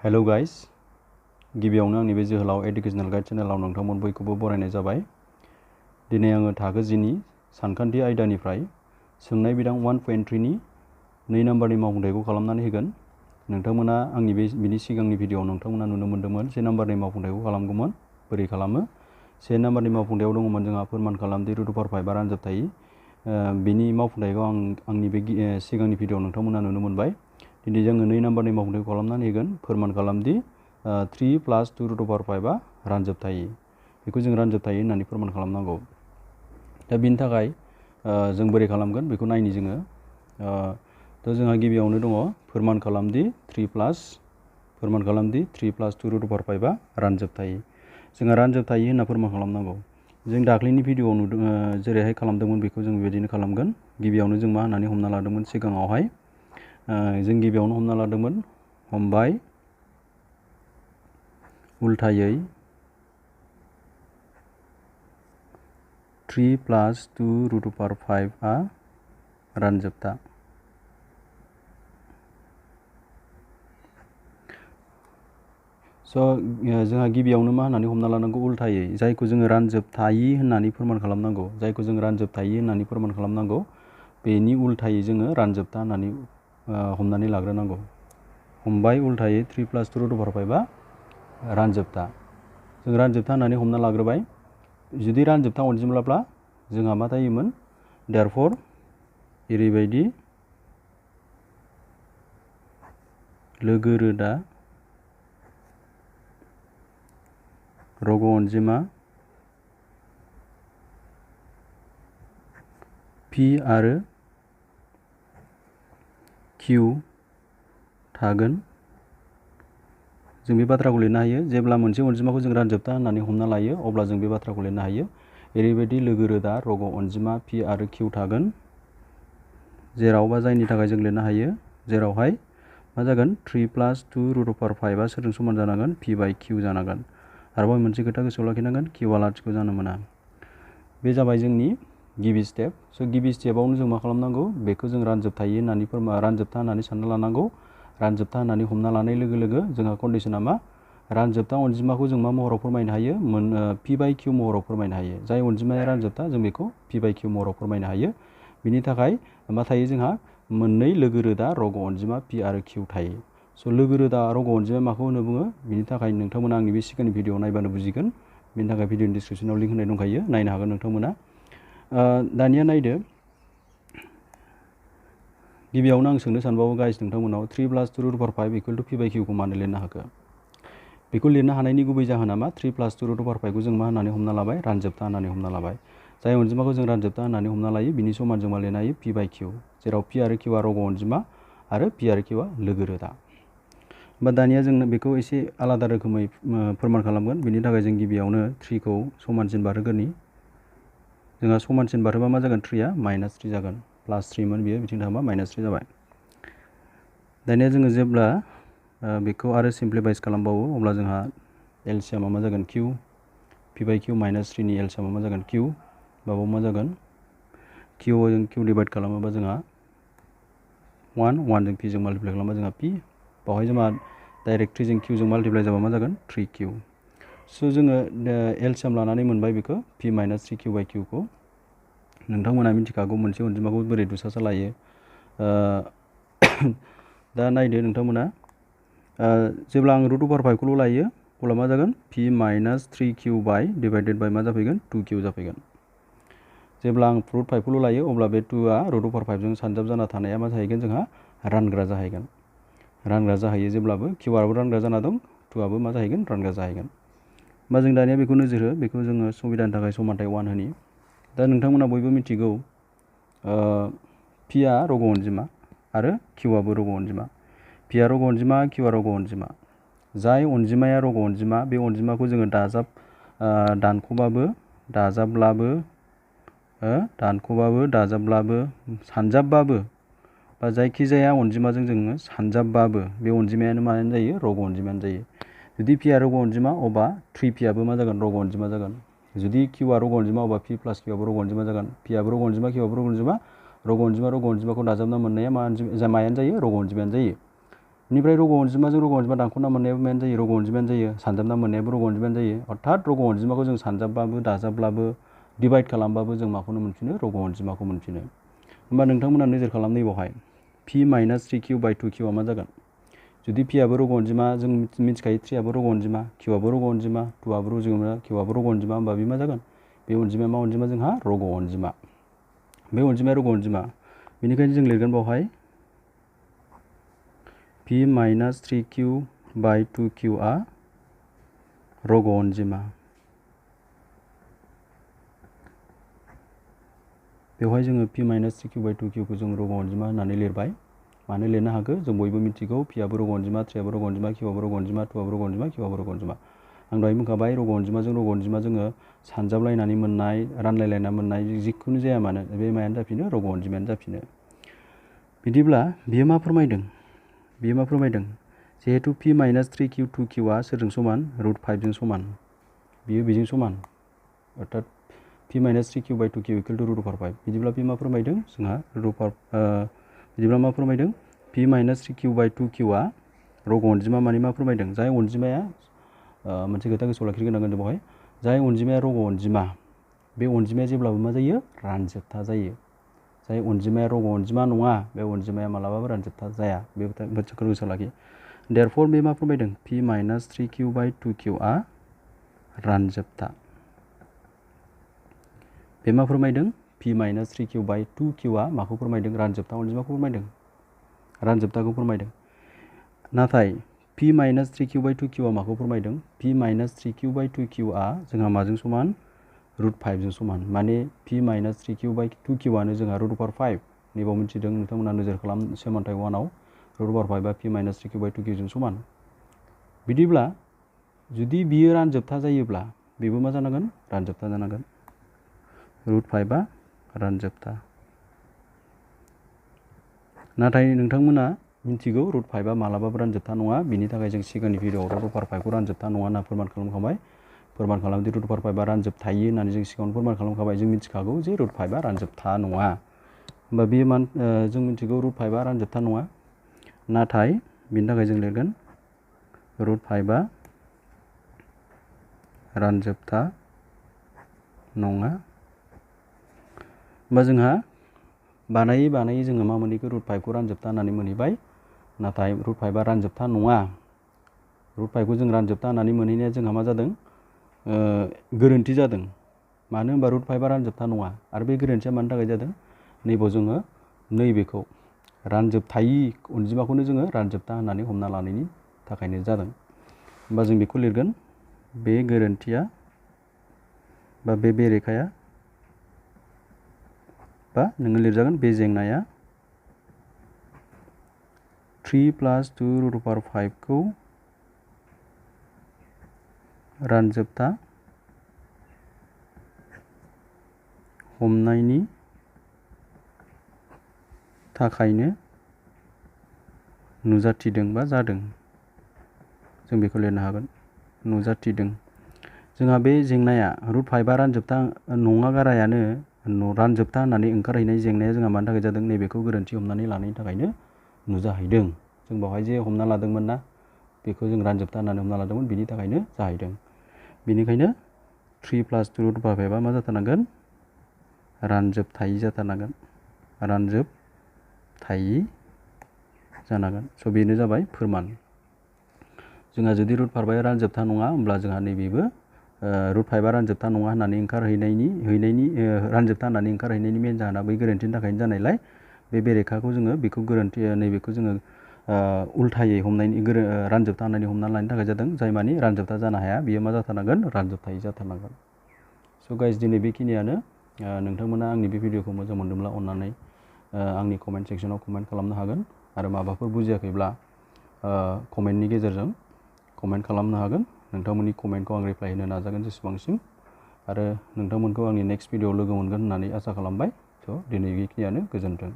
Hello guys, गिबियावनो आंनि बे जोहोलाव एडुकेशनल गाइड चेनेलाव नोंथांमोन बयखौबो बरायनाय जाबाय। दिनै आङो थाखो 10 नि सानखान्थि आयदानिफ्राय सोंनाय बिदां 1.3 नि 2 नाम्बारनि मावफुंथायखौ खालामनानै होगोन। नोंथांमोना आंनि बिनि सिगांनि भिडिअ'आव नोंथांमोना नुनो मोन्दोंमोन 1 नाम्बारनि मावफुंथायखौ खालामगौमोन। बोरै खालामो? 1 नाम्बारनि मावफुंथायाव दङमोन जोंहा फोरमान खालामदि √5 रानजोबथायि। बिनि मावफुंथायखौ आंनि बे सिगांनि भिडिअ'आव नोंथांमोना नुनो मोनबाय। दिनै जोङो 2 नाम्बारनि मावफुंथायखौ खालामनानै होगोन। फोरमान खालामदि 3 + 2 √5 रानजोबथायि। बेखौ जों रानजोबथायि होननानै फोरमान खालामनांगौ। दा बिनि थाखाय जों बोरै खालामगोन बेखौ नायनि जोङो। जोंहा गिबियावनो दङ फोरमान खालामदि 3 + 2 √5 रानजोबथायि। जोंहा रानजोबथायि होनना फोरमान खालामनांगौ। जों दाख्लैनि भिडिअ'आव नुदों जेरैहाय खालामदोंमोन बेखौ जों बेबायदिनो खालामगोन। गिबियावनो जों मा होननानै हमना लादोंमोन सिगाङावहाय जों गिबियावनो हमना लादोंमोन हमबाय उल्थायै 3 + 2 √5 रानजोबथा। जोंहा गिबियावनो मा होननानै हमना लानांगौ उल्थायै, जायखौ जोङो रानजोबथायि होननानै फोरमान खालामनांगौ। जायखौ जों रानजोबथायि होननानै फोरमान खालामनांगौ बेनि उल्थायै जोङो रानजोबथा होननानै हमनानै लाग्रोनांगौ। हमबाय उल्थायै 3 + 2 √5 रानजोबथा। जों रानजोबथा होननानै हमना लाग्रोबाय। जुदि रानजोबथा अनजिमाब्ला जोंहा मा जायोमोन? देयरफर ओरैबायदि लोगो रोदा रग' अनजिमा P आरो Q थागोन। जों बे बाथ्राखौ लिरनो हायो। जेब्ला मोनसे अनजिमाखौ जों रानजोबथा होननानै हमना लायो अब्ला जों बे बाथ्राखौ लिरनो हायो। ओरैबायदि लोगो रोदा रग' अनजिमा P आरो Q थागोन। जेराव बा जायनि थाखाय जों लिरनो हायो जेरावहाय मा जागोन 3 + 2 √5 सोरजों समान जानांगोन? P/Q जानांगोन। आरोबाव मोनसे खोथा गोसोआव लाखिनांगोन Qआ लाथिख' जानो मोना। बे जाबाय जोंनि गिबि स्टेप। गिबि स्टेपआवनो जों मा खालामनांगौ? बेखौ जों रानजोबथायि होननानै रानजोबथा होननानै सानना लानांगौ। रानजोबथा होननानै हमना लानाय लोगो लोगो जोंहा कन्डिसना मा? रानजोबथा अनजिमाखौ जों मा महराव फोरमायनो हायो? P/Q महराव फोरमायनो हायो। जाय अनजिमाया रानजोबथा जों बेखौ P/Q महराव फोरमायनो हायो। बिनि थाखाय मा थायो जोंहा? मोननै लोगो रोदा रग' अनजिमा P आरो Q थायो। लोगो रोदा रग' अनजिमा माखौ होनो बुङो? बिनि थाखाय नोंथांमोना आंनि बे सिगांनि भिडिअ नायबानो बुजिगोन। बिनि थाखाय भिडिअनि डिसक्रिपसनाव लिंक होनाय दंखायो, नायनो हागोन नोंथांमोना। दानिया नायदो। गिबियावनो आं सोंनो सानबावो गाइस नोंथांमोनाव 3 + 2 √5 = P/Q खौ मानो लिरनो हाखो? बेखौ लिरनो हानायनि गुबै जाहोना मा? 3 + 2 √5 खौ जों मा होननानै हमना लाबाय? रानजोबथा होननानै हमना लाबाय। जाय अनजिमाखौ जों रानजोबथा होननानै हमना लायो बिनि समान जों मा लिरनो हायो? P/Q, जेराव P आरो Q आ रग' अनजिमा आरो P आरो Q आ लोगो रोदा। दानिया जों बेखौ एसे आलादा रोखोमै फोरमान खालामगोन। बिनि थाखाय जों गिबियावनो 3 खौ समानसिन बारहोगोरनि। जोंहा समानसिन बारहोबा मा जागोन? 3 आ -3 जागोन। +3 मोन बियो, बिथिं थांबा -3 जाबाय। दानिया जोङो जेब्ला बेखौ आरो सिम्प्लिफाइस खालामबावो अब्ला जोंहा एलसिएमआ मा जागोन? Q। P/Q -3 नि एलसिएमआ मा जागोन? Q। बाव मा जागोन? Q जों Q डिभाइड खालामोबा जोंहा 1 जों P जों माल्टिप्लाइ खालामोबा जोंहा P। बावहाय जोंहा डाइरेक्ट 3 जों Q जों माल्टिप्लाइ जाबा मा जागोन? 3Q। जोङो एलसिएम लानानै मोनबाय बेखौ P - 3Q/Q खौ। नोंथांमोना मिथिखागौ मोनसे अनजिमाखौ बोरै दुसासा लायो। दा नायदो नोंथांमोना जेब्ला आं √5 खौल' लायो अब्ला मा जागोन? P - 3Q डिभाइडेड बाय मा जाफैगोन? 2Q जाफैगोन। जेब्ला आं √5 खौल' लायो अब्ला बे 2 आ √5 जों सानजाब जाना थानाया मा जाहैगोन? जोंहा रानग्रा जाहैगोन। रानग्रा जाहैयो जेब्लाबो Q आबो रानग्रा जाना दं, 2 आबो मा जाहैगोन? रानग्रा जाहैगोन। जों दानिया बेखौ नोजोर हो, बेखौ जोङो सुबिदानि थाखाय समानथाय 1 होनि। दा नोंथांमोना बयबो मिथिगौ P आ रग' अनजिमा आरो Q आबो रग' अनजिमा। P आ रग' अनजिमा, Q आ रग' अनजिमा। जाय अनजिमाया रग' अनजिमा बे अनजिमाखौ जोङो दानख'बाबो, दाजाबब्लाबो, सानजाबबाबो बा जायखिजाया अनजिमाजों जोङो सानजाबबाबो बे अनजिमायानो मायानो जायो? रग' अनजिमायानो जायो। जुदि P आ रग' अनजिमा अब्ला 3P आबो मा जागोन? रग' अनजिमा जागोन। जुदि Q आ रग' अनजिमा अब्ला P + Q आबो रग' अनजिमा जागोन। P आबो रग' अनजिमा, Q आबो रग' अनजिमा। रग' अनजिमाखौ दाजाबना मोननाया मायानो जायो? रग' अनजिमायानो जायो। बेनिफ्राय रग' अनजिमाजों रग' अनजिमा दानख'ना मोननायाबो मायानो जायो रग' अनजिमायानो जायो सानजाबना मोननायाबो रग' अनजिमायानो जायो अर्थात रग' अनजिमाखौ जों सानजाबबाबो दाजाबब्लाबो डिभाइड खालामबाबो जों माखौनो मोनफिनो रग' अनजिमाखौ मोनफिनो। होमबा नोंथांमोना नोजोर खालाम नैबावहाय P minus 3q by 2q आ मा जागोन जुदि p आबो रग' अनजिमा जों मिथिखायो 3 आबो रग' अनजिमा q आबो रग' अनजिमा 2 आबो रग' अनजिमा q आबो रग' अनजिमा होमबा बे मा जागोन बे अनजिमाया मा अनजिमा जोंहा रग' अनजिमा बे अनजिमाया रग' अनजिमा बेनिखायनो जों लिरगोन बावहाय p minus 3q by 2q आ रग' अनजिमा। बेवहाय जोङो p minus 3q by 2q खौ जों रग' अनजिमा होननानै लिरबाय। मानो लिरनो हागौ जों बयबो मिथिगौ p आबो रग' अनजिमा 3 आबो रग' अनजिमा q आबो रग' अनजिमा 2 आबो रग' अनजिमा q आबो रग' अनजिमा। आं दहाय बुंखाबाय रग' अनजिमाजों रग' अनजिमा जोङो सानजाबलायनानै मोननाय रानलायलायना मोननाय जिखुनु जाया मानो बे मायानो जाफिनो रग' अनजिमायानो जाफिनो। बिदिब्ला बियो मा फोरमायदों जिहेतु p माइनास 3q 2q आ सोरजों समान √5 जों समान बियो बेजों समान अर्थात p minus 3q by 2q equal to √5 बिदिब्ला बे मा फोरमायदों जोंहा बिदिब्ला मा फोरमायदों p minus 3q by 2q आ रग' अनजिमा माने मा फोरमायदों जाय अनजिमाया मोनसे खोथा गोसोआव लाखिनो गोनां जों बेवहाय जाय अनजिमाया रग' अनजिमा बे अनजिमाया जेब्लाबो मा जायो रानजोबथा जायो जाय अनजिमाया रग' अनजिमा नङा बे अनजिमाया मालाबाबो रानजोबथा जाया बे बाथ्राखौ गोसोआव लाखि देयरफर बे मा फोरमायदों p minus 3q by 2q आ रानजोबथा बे मा फोरमायदों p minus 3q by 2q आ माखौ फोरमायदों रानजोबथा अनजिमाखौ फोरमायदों रानजोबथाखौ फोरमायदों नाथाय p minus 3q by 2q आ माखौ फोरमायदों p minus 3q by 2q आ जोंहा माजों समान √5 जों समान माने p minus 3q by 2q आनो जोंहा √5 नैबाव मिथिदों नोंथांमोना नोजोर खालाम सोमोन्थाइ 1 आव √5 आ p minus 3q by 2q जों समान बिदिब्ला जुदि बियो रानजोबथा जायोब्ला बेबो मा जानांगोन रानजोबथा जानांगोन √5 आ रानजोबथा नाथाय नोंथांमोना मिथिगौ √5 आ मालाबाबो रानजोबथा नङा बिनि थाखाय जों सिगांनि भिडिअआव √5 खौ रानजोबथा नङा होनना फोरमान खालामखाबाय फोरमान खालामदि √5 आ रानजोबथायो होननानै जों सिगाङावनो फोरमान खालामखाबाय जों मिथिखागौ जे √5 आ रानजोबथा नङा होमबा बेयो जों मिथिगौ √5 आ रानजोबथा नङा नाथाय बिनि थाखाय जों लिरगोन √5 आ रानजोबथा नङा होमबा जोंहा बानायै जोङो मा मोनहैखो √5 खौ रानजोबथा होननानै मोनहैबाय नाथाय √5 आ रानजोबथा नङा √5 खौ जों रानजोबथा होननानै मोनहैनाया जोंहा मा जादों गोरोन्थि जादों मानो होनबा √5 आ रानजोबथा नङा आरो बे गोरोन्थिया मानि थाखाय जादों नैबाव जोङो नैबेखौ रानजोबथायि अनजिमाखौनो जोङो रानजोबथा होननानै हमना लानायनि थाखायनो जादों होमबा जों बेखौ लिरगोन बे गोरोन्थिया बा बे बेरेखाया बा नोङो लिरजागोन बे जेंनाया 3 + 2√5 खौ रानजोबथा हमनायनि थाखायनो नुजाथिदों बा जादों जों बेखौ लिरनो हागोन नुजाथिदों जोंहा बे जेंनाया √5 आ रानजोबथा नङा गारायानो रानजोबथा होननानै ओंखारहैनाय जेंनाया जोंहा मानि थाखाय जादों नैबेखौ गोरोन्थि हमनानै लानायनि थाखायनो नुजाहैदों जों बावहाय जे हमना लादोंमोन ना बेखौ जों रानजोबथा होननानै हमना लादोंमोन बिनि थाखायनो जाहैदों बेनिखायनो 3 + 2√5 आ मा जाथारनांगोन रानजोबथायि जाथारनांगोन रानजोबथायि जानांगोन स' बेनो जाबाय फोरमान जोंहा जुदि √5 आ रानजोबथा नङा होमब्ला जोंहा नैबेबो √5 आ रानजोबथा नङा होननानै रानजोबथा होननानै ओंखारहैनायनि मेन जाहोना बै गोरोन्थिनि थाखायनो जानायलाय बे बेरेखाखौ जोङो बेखौ गोरोन्थि नैबेखौ जोङो उल्थायै रानजोबथा होननानै हमना लानायनि थाखाय जादों जाय मानि रानजोबथा जानो हाया बियो मा जाथारनांगोन रानजोबथायि जाथारनांगोन स' गाइस दिनै बेखिनियानो नोंथांमोना आंनि बे भिडिअखौ मोजां मोनदोंब्ला अननानै आंनि कमेन्ट सेक्सनाव कमेन्ट खालामनो हागोन आरो माबाफोर बुजियाखैब्ला कमेन्टनि गेजेरजों कमेन्ट खालामनो हागोन नोंथांमोननि कमेन्टखौ आं रिप्लाय होनो नाजागोन जेसेबांसिम आरो नोंथांमोनखौ आंनि नेक्स्ट भिडिअआव लोगो मोनगोन होननानै आसा खालामबाय स' दिनै बेखिनियानो गोजोन्थों।